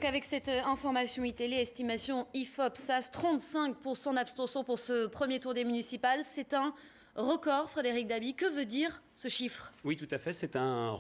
Donc avec cette information iTélé, estimation IFOP, SAS, 35% d'abstention pour ce premier tour des municipales. C'est un record, Frédéric Dabi. Que veut dire ce chiffre? Oui, tout à fait. C'est un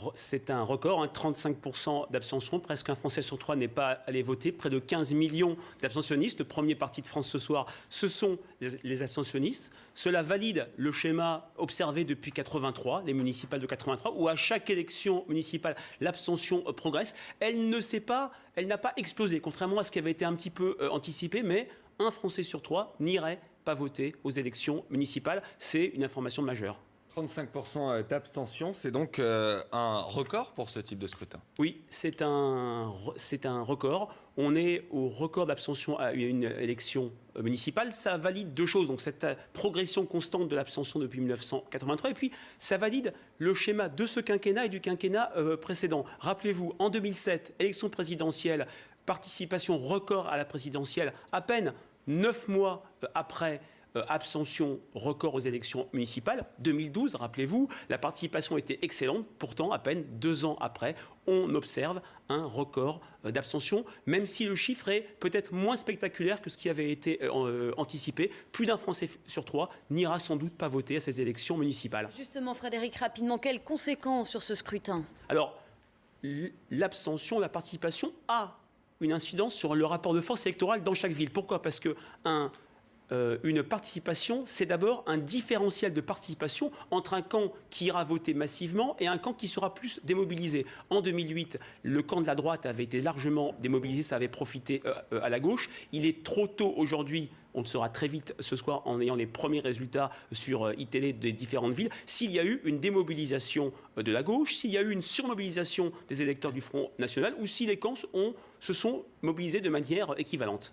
record. 35% d'abstention. Presque un Français sur trois n'est pas allé voter. Près de 15 millions d'abstentionnistes. Le premier parti de France ce soir, ce sont les abstentionnistes. Cela valide le schéma observé depuis 83, les municipales de 83, où à chaque élection municipale, l'abstention progresse. Elle n'a pas explosé, contrairement à ce qui avait été un petit peu anticipé, mais un Français sur trois n'irait pas voter aux élections municipales. C'est une information majeure. 35% d'abstention, c'est donc un record pour ce type de scrutin. Oui, c'est un record. On est au record d'abstention à une élection municipale. Ça valide deux choses. Donc cette progression constante de l'abstention depuis 1983. Et puis ça valide le schéma de ce quinquennat et du quinquennat précédent. Rappelez-vous, en 2007, élection présidentielle, participation record à la présidentielle, à peine 9 mois après. Abstention record aux élections municipales. 2012, rappelez-vous, la participation était excellente. Pourtant, à peine 2 ans après, on observe un record d'abstention, même si le chiffre est peut-être moins spectaculaire que ce qui avait été anticipé. Plus d'un Français sur trois n'ira sans doute pas voter à ces élections municipales. Justement, Frédéric, rapidement, quelles conséquences sur ce scrutin? Alors, l'abstention, la participation a une incidence sur le rapport de force électorale dans chaque ville. Pourquoi? Parce que une participation, c'est d'abord un différentiel de participation entre un camp qui ira voter massivement et un camp qui sera plus démobilisé. En 2008, le camp de la droite avait été largement démobilisé, ça avait profité à la gauche. Il est trop tôt aujourd'hui. On le saura très vite ce soir en ayant les premiers résultats sur iTélé des différentes villes. S'il y a eu une démobilisation de la gauche, s'il y a eu une surmobilisation des électeurs du Front National ou si les camps se sont mobilisés de manière équivalente.